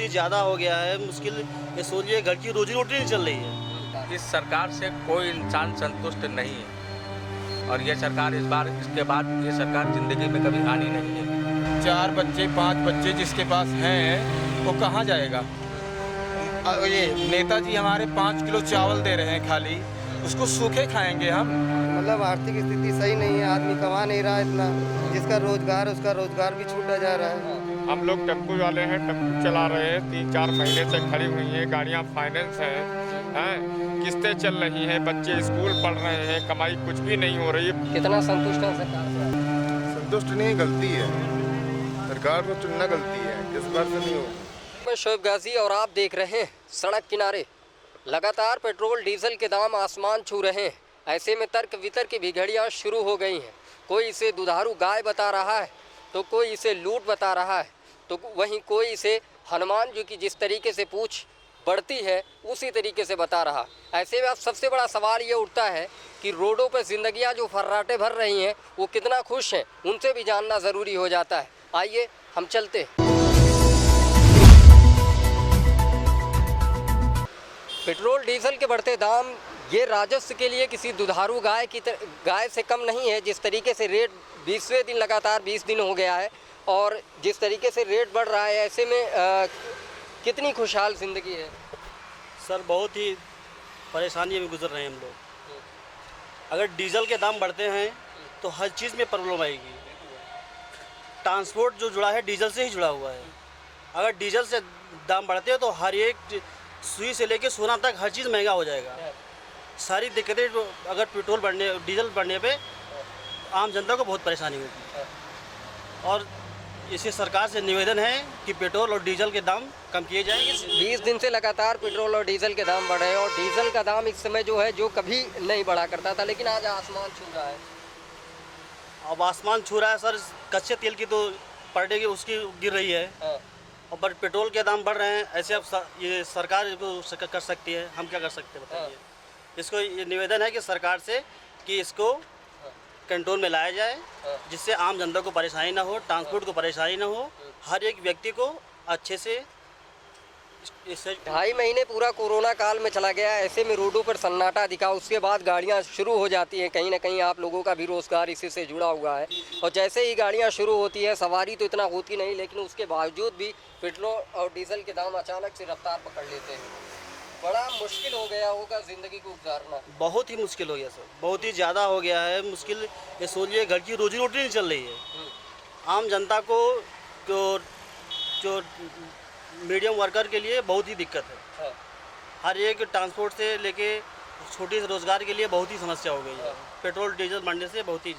ज़्यादा हो गया है। मुश्किल ये सोचिए, घर की रोजी रोटी नहीं चल रही है। इस सरकार से कोई इंसान संतुष्ट नहीं है और ये सरकार इस बार, इसके बाद ये सरकार ज़िंदगी में कभी आनी नहीं है। 4 बच्चे 5 बच्चे जिसके पास हैं वो कहाँ जाएगा। ये नेताजी हमारे 5 किलो चावल दे रहे हैं खाली, उसको सूखे खाएंगे हम। मतलब आर्थिक स्थिति सही नहीं है, आदमी कमा नहीं रहा इतना, जिसका रोजगार उसका रोजगार भी छूटा जा रहा है। हम लोग टेम्पो वाले हैं, टेम्पो चला रहे हैं, 3-4 महीने से खड़ी हुई हैं गाड़ियाँ, फाइनेंस हैं, किस्तें चल रही हैं, बच्चे स्कूल पढ़ रहे हैं, कमाई कुछ भी नहीं हो रही है। कितना संतुष्ट है सरकार से? संतुष्ट नहीं, गलती है, सरकार को चुनना गलती है, इस बार से नहीं हो। मैं शोएब गाजी और आप देख रहे हैं सड़क किनारे। लगातार पेट्रोल डीजल के दाम आसमान छू रहे हैं। ऐसे में तर्क वितर्क की भी घड़ियाँ शुरू हो गई हैं। कोई इसे दुधारू गाय बता रहा है तो कोई इसे लूट बता रहा है, तो वहीं कोई इसे हनुमान जी की जिस तरीके से पूछ बढ़ती है उसी तरीके से बता रहा। ऐसे में अब सबसे बड़ा सवाल ये उठता है कि रोडों पर जिंदगियां जो फर्राटे भर रही हैं वो कितना खुश हैं, उनसे भी जानना ज़रूरी हो जाता है। आइए हम चलते हैं। पेट्रोल डीजल के बढ़ते दाम ये राजस्व के लिए किसी दुधारू गाय से कम नहीं है। जिस तरीके से रेट 20वें दिन लगातार 20 दिन हो गया है और जिस तरीके से रेट बढ़ रहा है, ऐसे में कितनी खुशहाल ज़िंदगी है। सर बहुत ही परेशानी में गुजर रहे हैं हम लोग। अगर डीजल के दाम बढ़ते हैं तो हर चीज़ में प्रॉब्लम आएगी। ट्रांसपोर्ट जो जुड़ा है डीजल से ही जुड़ा हुआ है। अगर डीजल से दाम बढ़ते हैं तो हर एक सुई से लेके सोना तक हर चीज़ महंगा हो जाएगा। सारी दिक्कतें अगर डीजल बढ़ने पे आम जनता को बहुत परेशानी होगी। और इसे सरकार से निवेदन है कि पेट्रोल और डीजल के दाम कम किए जाएंगे। 20 दिन से लगातार पेट्रोल और डीजल के दाम बढ़े हैं और डीजल का दाम इस समय जो है जो कभी नहीं बढ़ा करता था, लेकिन आज आसमान छू रहा है। अब आसमान छू रहा है सर। कच्चे तेल की तो पर डे की उसकी गिर रही है और पर पेट्रोल के दाम बढ़ रहे हैं। ऐसे अब ये सरकार इसको कर सकती है, हम क्या कर सकते हैं बताइए। इसको ये निवेदन है कि सरकार से कि इसको कंट्रोल में लाया जाए, जिससे आम जनता को परेशानी ना हो, ट्रांसपोर्ट को परेशानी ना हो, हर एक व्यक्ति को अच्छे से। 2.5 महीने पूरा कोरोना काल में चला गया। ऐसे में रोडों पर सन्नाटा दिखा, उसके बाद गाड़ियां शुरू हो जाती हैं। कहीं ना कहीं आप लोगों का भी रोज़गार इसी से जुड़ा हुआ है और जैसे ही गाड़ियां शुरू होती है सवारी तो इतना होती नहीं, लेकिन उसके बावजूद भी पेट्रोल और डीजल के दाम अचानक से रफ्तार पकड़ लेते हैं। बड़ा मुश्किल हो गया होगा ज़िंदगी को गुजारना। बहुत ही मुश्किल हो गया सर, बहुत ही ज़्यादा हो गया है मुश्किल। ये सोचिए, घर की रोजी रोटी नहीं चल रही है। आम जनता को जो मीडियम वर्कर के लिए बहुत ही दिक्कत है। हर एक ट्रांसपोर्ट से लेके छोटे रोजगार के लिए बहुत ही समस्या हो गई है। पेट्रोल डीजल बढ़ने से बहुत ही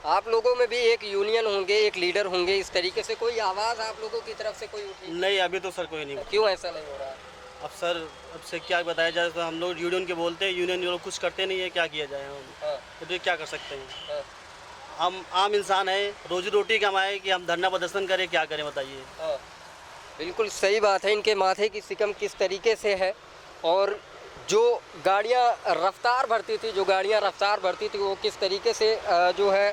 आप लोगों में भी एक यूनियन होंगे, एक लीडर होंगे, इस तरीके से कोई आवाज़ आप लोगों की तरफ से कोई उठी? नहीं, अभी तो सर कोई नहीं। क्यों ऐसा नहीं हो रहा? अब सर अब से क्या बताया जाए, तो हम लोग यूनियन के बोलते हैं, यूनियन लोग कुछ करते नहीं है, क्या किया जाए हम। तो क्या कर सकते हैं। हम आम इंसान है, रोजी रोटी कमाए कि हम धरना प्रदर्शन करें, क्या करें बताइए। बिल्कुल सही बात है। इनके माथे की सिकम किस तरीके से है और जो गाड़ियां रफ्तार भरती थी वो किस तरीके से जो है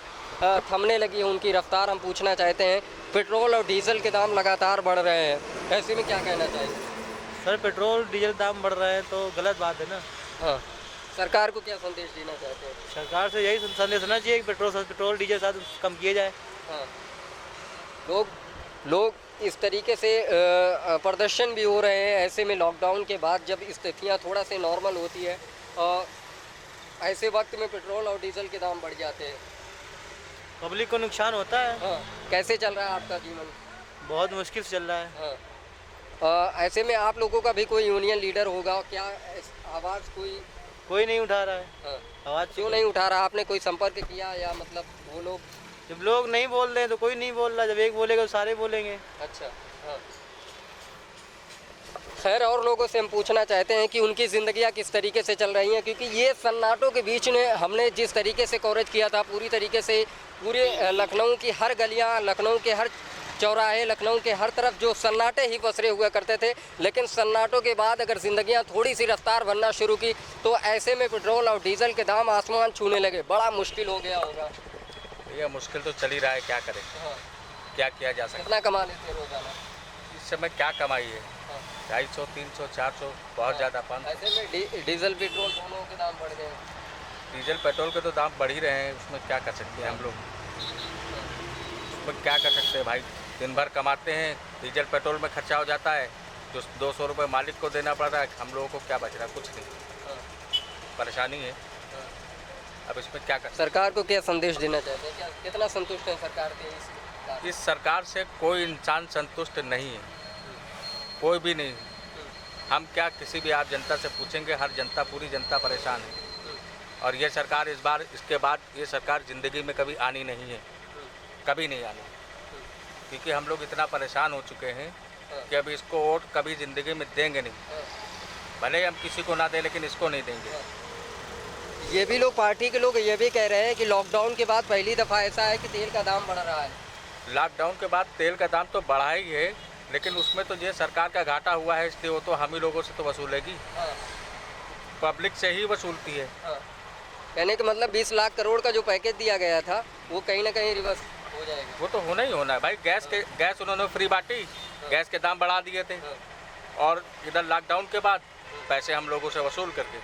थमने लगी है उनकी रफ्तार, हम पूछना चाहते हैं। पेट्रोल और डीजल के दाम लगातार बढ़ रहे हैं, ऐसे में क्या कहना चाहिए? सर पेट्रोल डीजल दाम बढ़ रहे हैं तो गलत बात है ना। हाँ, सरकार को क्या संदेश देना चाहते हैं? सरकार से यही संदेश देना चाहिए कि पेट्रोल डीजल साथ कम किए जाए। हाँ, लोग इस तरीके से प्रदर्शन भी हो रहे हैं। ऐसे में लॉकडाउन के बाद जब स्थितियाँ थोड़ा से नॉर्मल होती है ऐसे वक्त में पेट्रोल और डीजल के दाम बढ़ जाते हैं, पब्लिक को नुकसान होता है। हाँ, कैसे चल रहा है आपका जीवन? बहुत मुश्किल से चल रहा है। हाँ, ऐसे में आप लोगों का भी कोई यूनियन लीडर होगा, क्या आवाज़ कोई नहीं उठा रहा है। हाँ, आवाज़ क्यों नहीं उठा रहा? आपने कोई संपर्क किया या मतलब वो लोग? जब लोग नहीं बोल रहे हैं तो कोई नहीं बोल रहा, जब एक बोलेगा तो सारे बोलेंगे। अच्छा, हाँ। खैर, और लोगों से हम पूछना चाहते हैं कि उनकी ज़िंदगियां किस तरीके से चल रही हैं, क्योंकि ये सन्नाटों के बीच में हमने जिस तरीके से कवरेज किया था पूरी तरीके से पूरे लखनऊ की हर गलियां, लखनऊ के हर चौराहे, लखनऊ के हर तरफ जो सन्नाटे ही पसरे हुआ करते थे। लेकिन सन्नाटों के बाद अगर ज़िंदगियां थोड़ी सी रफ्तार बनना शुरू की तो ऐसे में पेट्रोल और डीजल के दाम आसमान छूने लगे। बड़ा मुश्किल हो गया होगा। ये मुश्किल तो चल ही रहा है, क्या करें। हाँ। क्या किया जा सकता है। कितना कमा लेते हैं रोजाना? इस समय क्या कमाई है, 250, 300, 400 बहुत ज़्यादा। 500 ऐसे में डीजल पेट्रोल दोनों के दाम बढ़ गए हैं। डीजल पेट्रोल के तो दाम बढ़ ही रहे हैं, उसमें क्या कर सकते हैं हम लोग। उसमें क्या कर सकते हैं भाई, दिन भर कमाते हैं, डीजल पेट्रोल में खर्चा हो जाता है, जो 200 रुपये मालिक को देना पड़ रहा है, हम लोगों को क्या बच रहा है, कुछ नहीं। परेशानी है, अब इसमें क्या कर। सरकार को क्या संदेश देना चाहते हैं, क्या कितना संतुष्ट है सरकार के इस सरकार से कोई इंसान संतुष्ट नहीं है, कोई भी नहीं। हम क्या किसी भी आप जनता से पूछेंगे, हर जनता, पूरी जनता परेशान है। और ये सरकार इस बार, इसके बाद ये सरकार ज़िंदगी में कभी आनी नहीं है, कभी नहीं आनी, क्योंकि हम लोग इतना परेशान हो चुके हैं कि अभी इसको वोट कभी ज़िंदगी में देंगे नहीं। भले ही हम किसी को ना दें, लेकिन इसको नहीं देंगे। ये भी लोग, पार्टी के लोग ये भी कह रहे हैं कि लॉकडाउन के बाद पहली दफ़ा ऐसा है कि तेल का दाम बढ़ रहा है। लॉकडाउन के बाद तेल का दाम तो बढ़ा ही है, लेकिन उसमें तो ये सरकार का घाटा हुआ है, इसलिए वो तो हम ही लोगों से तो वसूलेगी, पब्लिक से ही वसूलती है। कहने का मतलब 20 लाख करोड़ का जो पैकेज दिया गया था वो कहीं ना कहीं रिवर्स हो जाएगा। वो तो होना ही होना है भाई। गैस उन्होंने फ्री बांटी, गैस के दाम बढ़ा दिए थे, और इधर लॉकडाउन के बाद पैसे हम लोगों से वसूल करके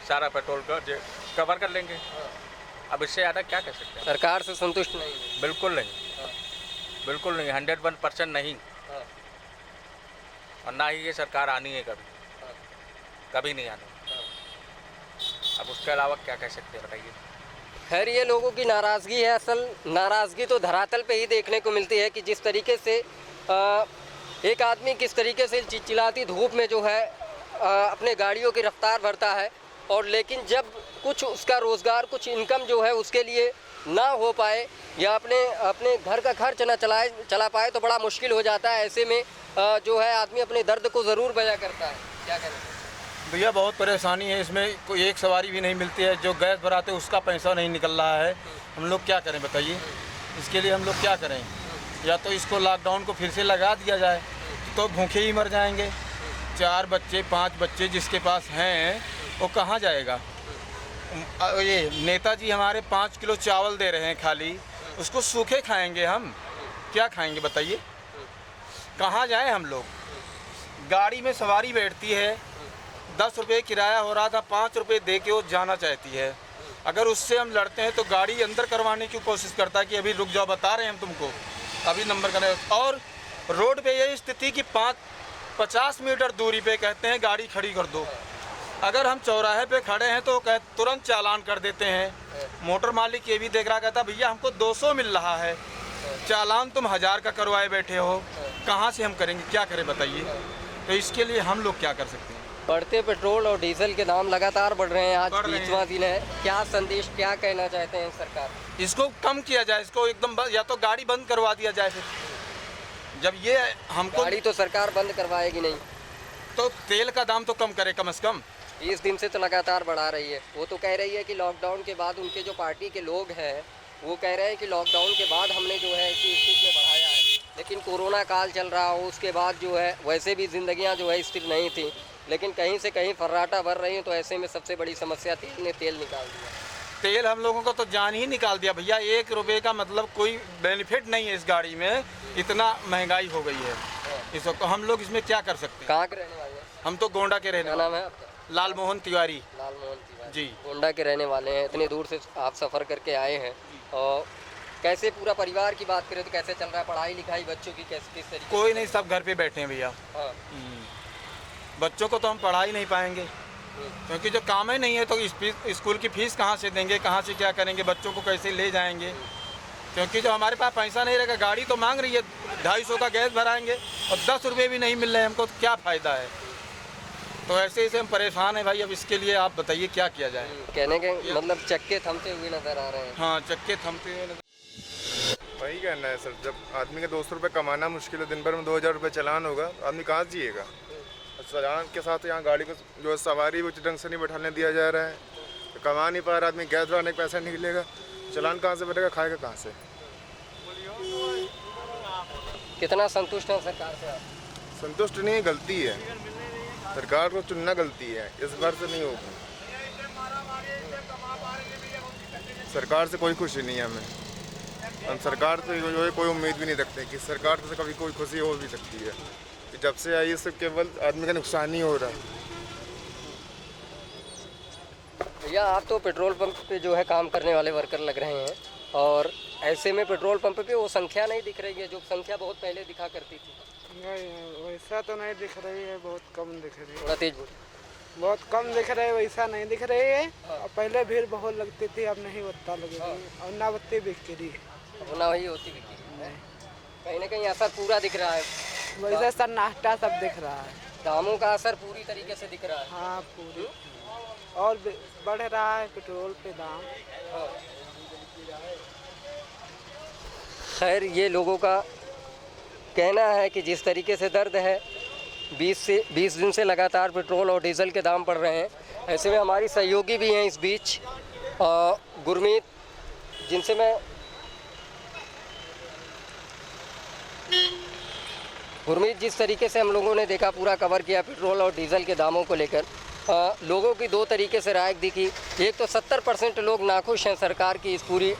सारा पेट्रोल का कवर कर लेंगे। अब इससे ज़्यादा क्या कर सकते हैं। सरकार से संतुष्ट नहीं है? बिल्कुल नहीं, बिल्कुल नहीं, 101% नहीं। और ना ही ये सरकार आनी है कभी, कभी नहीं आनी। अब उसके अलावा क्या कह सकते हैं, बताइए। खैर, ये लोगों की नाराज़गी है। असल नाराज़गी तो धरातल पे ही देखने को मिलती है कि जिस तरीके से एक आदमी किस तरीके से चिलचिलाती धूप में जो है अपने गाड़ियों की रफ्तार भरता है, और लेकिन जब कुछ उसका रोज़गार, कुछ इनकम जो है उसके लिए ना हो पाए या अपने घर का खर्च ना चला पाए तो बड़ा मुश्किल हो जाता है। ऐसे में जो है आदमी अपने दर्द को ज़रूर बयां करता है। क्या करें भैया, बहुत परेशानी है इसमें, कोई एक सवारी भी नहीं मिलती है, जो गैस भराते उसका पैसा नहीं निकल रहा है। हम लोग क्या करें बताइए, इसके लिए हम लोग क्या करें? या तो इसको लॉकडाउन को फिर से लगा दिया जाए तो भूखे ही मर जाएंगे। 4 बच्चे 5 बच्चे जिसके पास हैं वो कहाँ जाएगा? ये नेताजी हमारे 5 किलो चावल दे रहे हैं खाली, उसको सूखे खाएंगे हम, क्या खाएंगे बताइए? कहाँ जाएं हम लोग? गाड़ी में सवारी बैठती है, 10 रुपये किराया हो रहा था, 5 रुपये दे के वो जाना चाहती है। अगर उससे हम लड़ते हैं तो गाड़ी अंदर करवाने की कोशिश करता है कि अभी रुक जाओ, बता रहे हैं हम तुमको, अभी नंबर करें। और रोड पे यही स्थिति कि 50 मीटर दूरी पे कहते हैं गाड़ी खड़ी कर दो। अगर हम चौराहे पे खड़े हैं तो तुरंत चालान कर देते हैं। मोटर मालिक ये भी देख रहा, कहता भैया हमको 200 मिल रहा है, चालान तुम 1000 का करवाए बैठे हो, कहाँ से हम करेंगे, क्या करें बताइए? तो इसके लिए हम लोग क्या कर सकते हैं? बढ़ते पेट्रोल और डीजल के दाम लगातार बढ़ रहे हैं, आज 20वां दिन है। क्या संदेश, क्या कहना चाहते हैं सरकार? इसको कम किया जाए, इसको एकदम या तो गाड़ी बंद करवा दिया जाए। फिर जब ये हमको गाड़ी तो सरकार बंद करवाएगी नहीं, तो तेल का दाम तो कम करे कम से कम। 20 दिन से तो लगातार बढ़ा रही है। वो तो कह रही है कि लॉकडाउन के बाद उनके जो पार्टी के लोग हैं वो कह रहे हैं कि लॉकडाउन के बाद हमने जो है इसी स्थिति में बढ़ाया है, लेकिन कोरोना काल चल रहा हो उसके बाद जो है वैसे भी ज़िंदगियां जो है स्थिर नहीं थी, लेकिन कहीं से कहीं फर्राटा भर रही हैं। तो ऐसे में सबसे बड़ी समस्या तेल ने तेल निकाल दिया। तेल हम लोगों को तो जान ही निकाल दिया भैया। 1 रुपये का मतलब कोई बेनिफिट नहीं है इस गाड़ी में, इतना महंगाई हो गई है। इस वक्त हम लोग इसमें क्या कर सकते हैं? कहाँ के रहने वाले हैं? हम तो गोंडा के रहने क्या नाम है आपका? लाल मोहन तिवारी। लाल मोहन तिवारी जी। गोंडा के रहने वाले हैं, इतनी दूर से आप सफ़र करके आए हैं। और कैसे पूरा परिवार की बात करें तो कैसे चल रहा है पढ़ाई लिखाई बच्चों की, कैसे किस तरीके? कोई नहीं, सब घर पे बैठे हैं भैया। हाँ। बच्चों को तो हम पढ़ा ही नहीं पाएंगे, क्योंकि जो काम ही नहीं है तो स्कूल की फीस कहाँ से देंगे, कहाँ से क्या करेंगे, बच्चों को कैसे ले जाएंगे? क्योंकि जो हमारे पास पैसा नहीं रहेगा, गाड़ी तो मांग रही है 250 का गैस भराएंगे और 10 रुपये भी नहीं मिल रहे हमको, तो क्या फ़ायदा है? तो ऐसे ही से हम परेशान हैं भाई। अब इसके लिए आप बताइए क्या किया जाए? कहने के मतलब चक्के थमते हुए नजर आ रहे हैं। हाँ, चक्के थमते हुए वही कहना है सर, जब आदमी के 200 रुपये कमाना मुश्किल है, दिन भर में 2000 रुपये चलान होगा, तो आदमी कहाँ से जिएगा? चलान के साथ यहाँ गाड़ी को जो सवारी वो ढंग से नहीं बैठाने दिया जा रहा है, तो कमा नहीं पा रहा आदमी, गैस भराने का पैसा निकलेगा, चलान कहाँ से बैठेगा, खाएगा कहाँ से? कितना संतुष्ट है सरकार से आप? संतुष्ट नहीं है, गलती है, सरकार को चुनना गलती है, इस बार से नहीं होगी। सरकार से कोई खुशी नहीं है हमें, हम सरकार से जो है कोई उम्मीद भी नहीं रखते कि सरकार से कभी कोई खुशी हो भी सकती है। जब से आई है सिर्फ केवल आदमी का नुकसान ही हो रहा है। भैया आप तो पेट्रोल पंप पे जो है काम करने वाले वर्कर लग रहे हैं, और ऐसे में पेट्रोल पंप पे वो संख्या नहीं दिख रही है जो संख्या बहुत पहले दिखा करती थी। नहीं वैसा तो नहीं दिख रही है, बहुत कम दिख रही है। थोड़ा तेज बोल। बहुत कम दिख रही है, वैसा नहीं दिख रही है। और पहले भीड़ बहुत लगती थी, अब नहीं उतना लगेगी। और ना बत्ती बिक रही है, अब ना वही होती बिकी है। कहीं ना कहीं असर पूरा दिख रहा है, वैसा सन्नाटा सब दिख रहा है। दामों का असर पूरी तरीके से दिख रहा है। हाँ पूरी, और बढ़ रहा है पेट्रोल पे दाम। खैर ये लोगों का कहना है कि जिस तरीके से दर्द है, 20 दिन से लगातार पेट्रोल और डीजल के दाम बढ़ रहे हैं। ऐसे में हमारी सहयोगी भी हैं इस बीच, गुरमीत, जिनसे मैं गुरमीत, जिस तरीके से हम लोगों ने देखा, पूरा कवर किया पेट्रोल और डीजल के दामों को लेकर, लोगों की दो तरीके से राय दिखी। एक तो 70% लोग नाखुश हैं सरकार की इस पूरी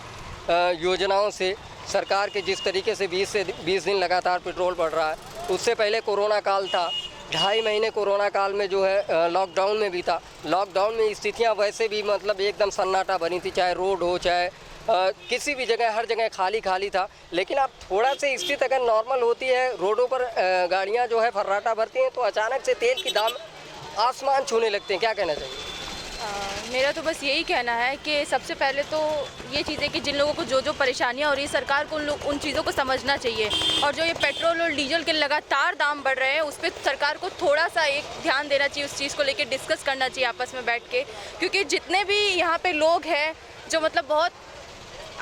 योजनाओं से। सरकार के जिस तरीके से 20 दिन लगातार पेट्रोल बढ़ रहा है, उससे पहले कोरोना काल था, 2.5 महीने कोरोना काल में जो है लॉकडाउन में बीता। लॉकडाउन में स्थितियां वैसे भी मतलब एकदम सन्नाटा बनी थी, चाहे रोड हो, चाहे किसी भी जगह, हर जगह खाली खाली था। लेकिन अब थोड़ा से स्थिति अगर नॉर्मल होती है, रोडों पर गाड़ियाँ जो है फर्राटा भरती हैं, तो अचानक से तेल की दाम आसमान छूने लगते हैं। क्या कहना चाहिए? मेरा तो बस यही कहना है कि सबसे पहले तो ये चीज़ें कि जिन लोगों को जो परेशानियां हो रही है, सरकार को उन चीज़ों को समझना चाहिए। और जो ये पेट्रोल और डीजल के लगातार दाम बढ़ रहे हैं, उस पर सरकार को थोड़ा सा एक ध्यान देना चाहिए, उस चीज़ को लेकर डिस्कस करना चाहिए आपस में बैठ के। क्योंकि जितने भी यहाँ पे लोग हैं जो मतलब बहुत,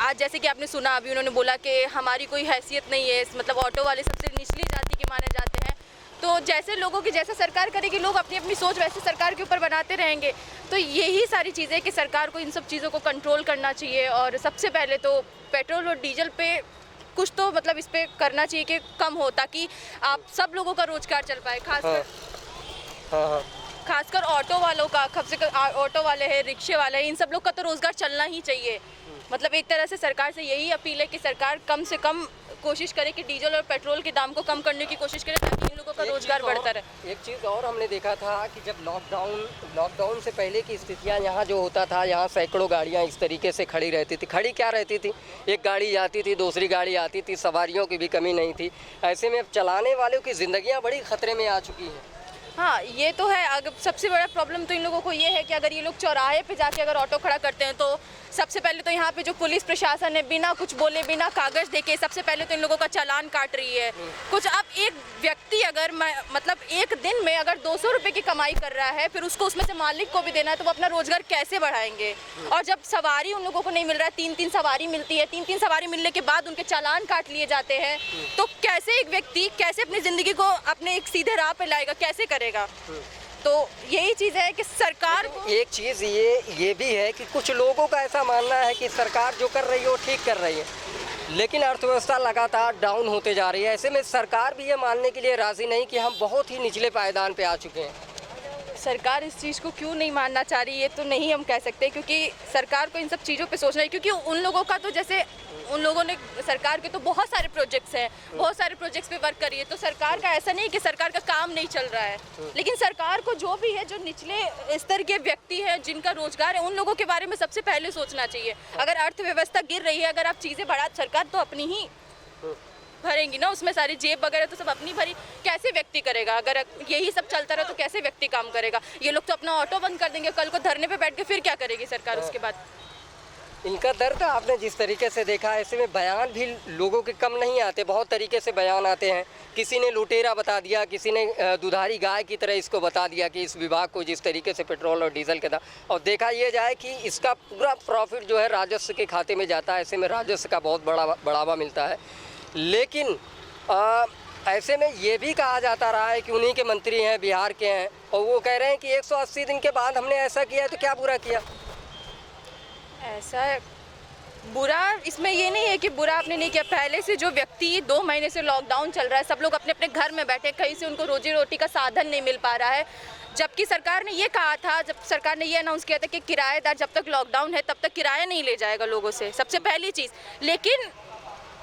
आज जैसे कि आपने सुना अभी उन्होंने बोला कि हमारी कोई हैसियत नहीं है, मतलब ऑटो वाले सबसे निचली जाति के माने जाते हैं। तो जैसे लोगों की जैसा सरकार करेगी, लोग अपनी अपनी सोच वैसे सरकार के ऊपर बनाते रहेंगे। तो यही सारी चीज़ें कि सरकार को इन सब चीज़ों को कंट्रोल करना चाहिए। और सबसे पहले तो पेट्रोल और डीजल पे कुछ तो मतलब इस पर करना चाहिए कि कम हो, ताकि आप सब लोगों का रोजगार चल पाए। खासकर ऑटो वालों का, ऑटो वाले हैं, रिक्शे वाले हैं, इन सब लोग का तो रोजगार चलना ही चाहिए। मतलब एक तरह से सरकार से यही अपील है कि सरकार कम से कम कोशिश करे कि डीजल और पेट्रोल के दाम को कम करने की कोशिश करे, ताकि इन लोगों का रोजगार बढ़ता रहे। एक चीज़ और हमने देखा था कि जब लॉकडाउन से पहले की स्थितियां यहाँ जो होता था, यहाँ सैकड़ों गाड़ियाँ इस तरीके से खड़ी रहती थी। खड़ी क्या रहती थी, एक गाड़ी जाती थी, दूसरी गाड़ी आती थी, सवारियों की भी कमी नहीं थी। ऐसे में अब चलाने वालों की ज़िंदगियाँ बड़ी ख़तरे में आ चुकी हैं। हाँ ये तो है। अगर सबसे बड़ा प्रॉब्लम तो इन लोगों को ये है कि अगर ये लोग चौराहे पे जाके अगर ऑटो खड़ा करते हैं, तो सबसे पहले तो यहाँ पे जो पुलिस प्रशासन है, बिना कुछ बोले, बिना कागज़ देके सबसे पहले तो इन लोगों का चालान काट रही है कुछ। अब एक व्यक्ति अगर मतलब एक दिन में अगर 200 रुपये की कमाई कर रहा है, फिर उसको उसमें से मालिक को भी देना है, तो वो अपना रोजगार कैसे बढ़ाएंगे? और जब सवारी उन लोगों को नहीं मिल रहा है, 3-3 सवारी मिलती है, 3-3 सवारी मिलने के बाद उनके चालान काट लिए जाते हैं, तो कैसे एक व्यक्ति कैसे अपनी ज़िंदगी को अपने एक सीधे राह पे लाएगा, कैसे करेगा? तो यही चीज़ है कि सरकार को एक चीज़ ये भी है कि कुछ लोगों का ऐसा मानना है कि सरकार जो कर रही है वो ठीक कर रही है, लेकिन अर्थव्यवस्था लगातार डाउन होते जा रही है। ऐसे में सरकार भी ये मानने के लिए राज़ी नहीं कि हम बहुत ही निचले पायदान पे आ चुके हैं। सरकार इस चीज़ को क्यों नहीं मानना चाह रही है तो नहीं हम कह सकते, क्योंकि सरकार को इन सब चीज़ों पे सोचना है। क्योंकि उन लोगों का तो जैसे उन लोगों ने सरकार के तो बहुत सारे प्रोजेक्ट्स हैं, बहुत सारे प्रोजेक्ट्स पे वर्क करी है, तो सरकार का ऐसा नहीं कि सरकार का काम नहीं चल रहा है। लेकिन सरकार को जो भी है, जो निचले स्तर के व्यक्ति हैं जिनका रोजगार है, उन लोगों के बारे में सबसे पहले सोचना चाहिए। अगर अर्थव्यवस्था गिर रही है, अगर आप चीज़ें बढ़ा, सरकार तो अपनी ही भरेंगी ना, उसमें सारी जेब वगैरह तो सब अपनी भरी, कैसे व्यक्ति करेगा? अगर यही सब चलता रहा तो कैसे व्यक्ति काम करेगा? ये लोग तो अपना ऑटो बंद कर देंगे, कल को धरने पे बैठ के फिर क्या करेगी सरकार उसके बाद? इनका दर्द आपने जिस तरीके से देखा, ऐसे में बयान भी लोगों के कम नहीं आते, बहुत तरीके से बयान आते हैं। किसी ने लुटेरा बता दिया, किसी ने दुधारी गाय की तरह इसको बता दिया कि इस विभाग को जिस तरीके से पेट्रोल और डीजल के दाम, और देखा ये जाए कि इसका पूरा प्रॉफिट जो है राजस्व के खाते में जाता है। ऐसे में राजस्व का बहुत बड़ा बढ़ावा मिलता है। लेकिन ऐसे में ये भी कहा जाता रहा है कि उन्हीं के मंत्री हैं, बिहार के हैं, और वो कह रहे हैं कि 180 दिन के बाद हमने ऐसा किया है, तो क्या बुरा किया? ऐसा बुरा इसमें ये नहीं है कि बुरा आपने नहीं किया। पहले से जो व्यक्ति 2 महीने से लॉकडाउन चल रहा है, सब लोग अपने अपने घर में बैठे, कहीं से उनको रोजी रोटी का साधन नहीं मिल पा रहा है। जबकि सरकार ने ये कहा था, जब सरकार ने ये अनाउंस किया था कि किराएदार जब तक लॉकडाउन है तब तक किराया नहीं ले जाएगा लोगों से, सबसे पहली चीज़। लेकिन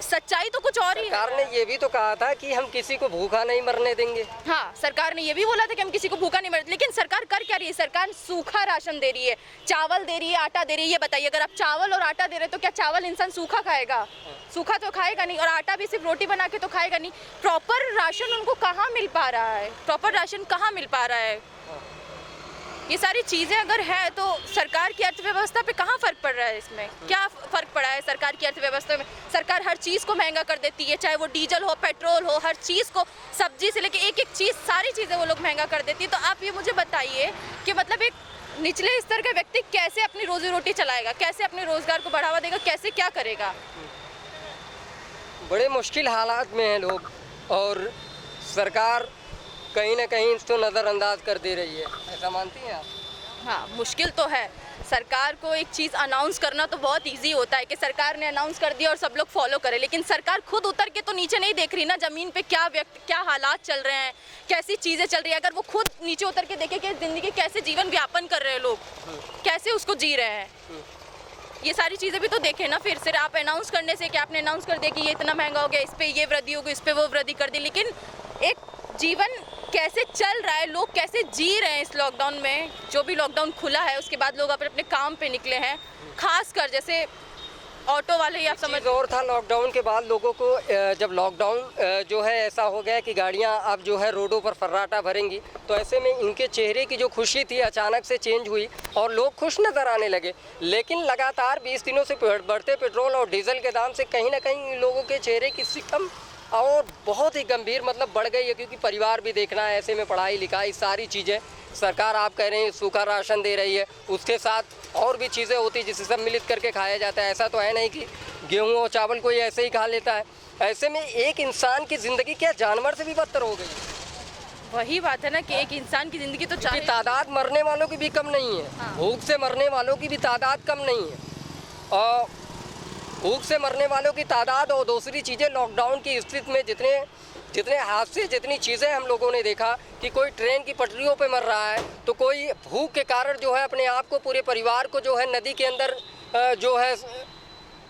सच्चाई तो कुछ और ही है। सरकार ने ये भी तो कहा था कि हम किसी को भूखा नहीं मरने देंगे। हाँ, सरकार ने ये भी बोला था कि हम किसी को भूखा नहीं मरते, लेकिन सरकार कर क्या रही है? सरकार सूखा राशन दे रही है, चावल दे रही है, आटा दे रही है। ये बताइए, अगर आप चावल और आटा दे रहे तो क्या चावल इंसान सूखा खाएगा? सूखा तो खाएगा नहीं, और आटा भी सिर्फ रोटी बना के तो खाएगा नहीं। प्रॉपर राशन उनको कहाँ मिल पा रहा है? प्रॉपर राशन कहाँ मिल पा रहा है? ये सारी चीज़ें अगर है तो सरकार की अर्थव्यवस्था पे कहाँ फ़र्क पड़ रहा है? इसमें क्या फ़र्क पड़ा है सरकार की अर्थव्यवस्था में? सरकार हर चीज़ को महंगा कर देती है, चाहे वो डीजल हो, पेट्रोल हो, हर चीज़ को, सब्जी से लेके एक एक चीज़, सारी चीज़ें वो लोग महंगा कर देती है। तो आप ये मुझे बताइए कि मतलब एक निचले स्तर का व्यक्ति कैसे अपनी रोजी रोटी चलाएगा, कैसे अपने रोज़गार को बढ़ावा देगा, कैसे क्या करेगा? बड़े मुश्किल हालात में हैं लोग, और सरकार कहीं ना कहीं इसको नज़रअंदाज कर दे रही है। ऐसा मानती हैं आप? हाँ, मुश्किल तो है। सरकार को एक चीज़ अनाउंस करना तो बहुत इजी होता है कि सरकार ने अनाउंस कर दिया और सब लोग फॉलो करें, लेकिन सरकार खुद उतर के तो नीचे नहीं देख रही ना, ज़मीन पे क्या हालात चल रहे हैं, कैसी चीज़ें चल रही है। अगर वो खुद नीचे उतर के देखे कि ज़िंदगी कैसे जीवन व्यापन कर रहे हैं लोग, कैसे उसको जी रहे हैं, ये सारी चीज़ें भी तो देखें ना। फिर सिर्फ आप अनाउंस करने से, कि आपने अनाउंस कर दिया कि ये इतना महंगा हो गया, इस पर ये वृद्धि होगी, इस पर वो वृद्धि कर दी, लेकिन एक जीवन कैसे चल रहा है, लोग कैसे जी रहे हैं इस लॉकडाउन में। जो भी लॉकडाउन खुला है उसके बाद लोग अपने अपने काम पे निकले हैं, खासकर जैसे ऑटो वाले, या आप समझ। और था लॉकडाउन के बाद लोगों को, जब लॉकडाउन जो है ऐसा हो गया कि गाड़ियां अब जो है रोडों पर फर्राटा भरेंगी, तो ऐसे में इनके चेहरे की जो खुशी थी अचानक से चेंज हुई और लोग खुश नज़र आने लगे। लेकिन लगातार 20 दिनों से बढ़ते पेट्रोल और डीजल के दाम से कहीं ना कहीं लोगों के चेहरे की सिकम और बहुत ही गंभीर मतलब बढ़ गई है, क्योंकि परिवार भी देखना है, ऐसे में पढ़ाई लिखाई सारी चीज़ें। सरकार आप कह रहे हैं सूखा राशन दे रही है, उसके साथ और भी चीज़ें होती हैं जिसे सब मिलित करके खाया जाता है। ऐसा तो है नहीं कि गेहूं और चावल कोई ऐसे ही खा लेता है। ऐसे में एक इंसान की ज़िंदगी क्या जानवर से भी बदतर हो गई? वही बात है ना कि एक इंसान की ज़िंदगी तो की तादाद मरने वालों की भी कम नहीं है। हाँ। भूख से मरने वालों की भी तादाद कम नहीं है, और भूख से मरने वालों की तादाद, और दूसरी चीज़ें लॉकडाउन की स्थिति में जितने हादसे, जितनी चीज़ें हम लोगों ने देखा कि कोई ट्रेन की पटरियों पे मर रहा है, तो कोई भूख के कारण जो है अपने आप को, पूरे परिवार को जो है नदी के अंदर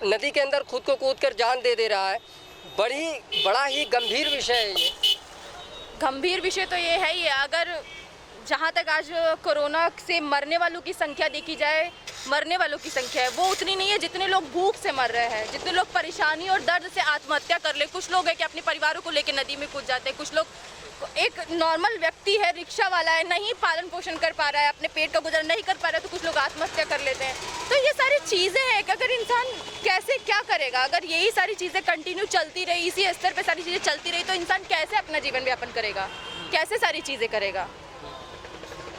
नदी के अंदर खुद को कूद कर जान दे रहा है। बड़ा ही गंभीर विषय है ये। गंभीर विषय तो ये है ही है। अगर जहाँ तक आज कोरोना से मरने वालों की संख्या देखी जाए, मरने वालों की संख्या है वो उतनी नहीं है जितने लोग भूख से मर रहे हैं, जितने लोग परेशानी और दर्द से आत्महत्या कर ले। कुछ लोग हैं कि अपने परिवारों को लेकर नदी में कूद जाते हैं, कुछ लोग, एक नॉर्मल व्यक्ति है, रिक्शा वाला है, नहीं पालन पोषण कर पा रहा है, अपने पेट का गुजर नहीं कर पा रहा है, तो कुछ लोग आत्महत्या कर लेते हैं। तो ये सारी चीज़ें हैं कि अगर इंसान कैसे क्या करेगा, अगर यही सारी चीज़ें कंटिन्यू चलती रही, इसी स्तर पे सारी चीज़ें चलती रही, तो इंसान कैसे अपना जीवन व्यापन करेगा, कैसे सारी चीज़ें करेगा।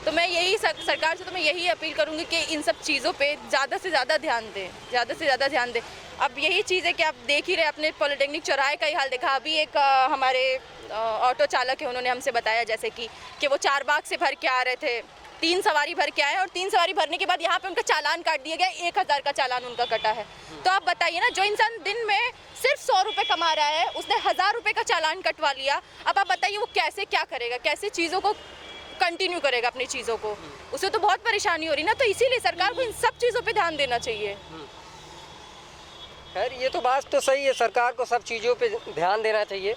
तो मैं यही सरकार से तो मैं यही अपील करूँगी कि इन सब चीज़ों पे ज़्यादा से ज़्यादा ध्यान दें, ज़्यादा से ज़्यादा ध्यान दें। अब यही चीज़ है कि आप देख ही रहे, अपने पॉलिटेक्निक चौराहे का ही हाल देखा। अभी एक हमारे ऑटो चालक है, उन्होंने हमसे बताया जैसे कि वो चारबाग से भर के आ रहे थे, 3 सवारी भर के आए और 3 सवारी भरने के बाद यहाँ पे उनका चालान काट दिया गया, 1000 का चालान उनका कटा है। तो आप बताइए ना, जो इंसान दिन में सिर्फ 100 रुपये कमा रहा है, उसने 1000 रुपये का चालान कटवा लिया। अब आप बताइए वो कैसे क्या करेगा, कैसे चीज़ों को कंटिन्यू करेगा, अपनी चीज़ों को, उसे तो बहुत परेशानी हो रही ना। तो इसीलिए सरकार को इन सब चीज़ों पे ध्यान देना चाहिए। खैर ये तो बात तो सही है, सरकार को सब चीज़ों पे ध्यान देना चाहिए,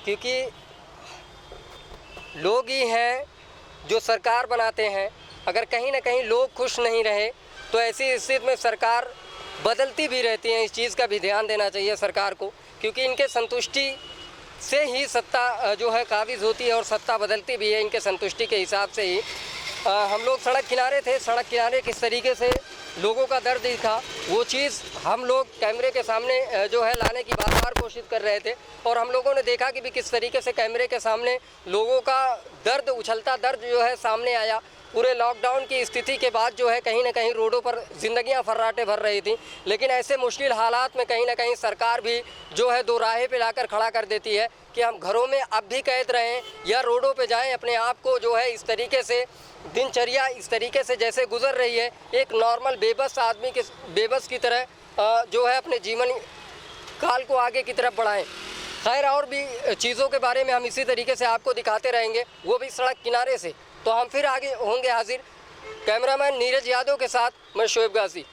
क्योंकि लोग ही हैं जो सरकार बनाते हैं। अगर कहीं ना कहीं लोग खुश नहीं रहे तो ऐसी स्थिति में सरकार बदलती भी रहती है। इस चीज़ का भी ध्यान देना चाहिए सरकार को, क्योंकि इनके संतुष्टि से ही सत्ता जो है काबिज होती है और सत्ता बदलती भी है, इनके संतुष्टि के हिसाब से ही। हम लोग सड़क किनारे थे, सड़क किनारे किस तरीके से लोगों का दर्द दिखा, वो चीज़ हम लोग कैमरे के सामने जो है लाने की बार-बार कोशिश कर रहे थे, और हम लोगों ने देखा कि भी किस तरीके से कैमरे के सामने लोगों का दर्द, उछलता दर्द जो है सामने आया। पूरे लॉकडाउन की स्थिति के बाद जो है कहीं ना कहीं रोडों पर ज़िंदगियां फर्राटे भर रही थी, लेकिन ऐसे मुश्किल हालात में कहीं ना कहीं सरकार भी जो है दो राहें पे लाकर खड़ा कर देती है कि हम घरों में अब भी कैद रहें या रोडों पे जाएं। अपने आप को जो है इस तरीके से दिनचर्या इस तरीके से जैसे गुजर रही है, एक नॉर्मल बेबस आदमी के बेबस की तरह जो है अपने जीवन काल को आगे की तरफ बढ़ाएं। खैर और भी चीज़ों के बारे में हम इसी तरीके से आपको दिखाते रहेंगे, वो भी सड़क किनारे से। तो हम फिर आगे होंगे हाजिर। कैमरामैन नीरज यादव के साथ मैं शोएब गाजी।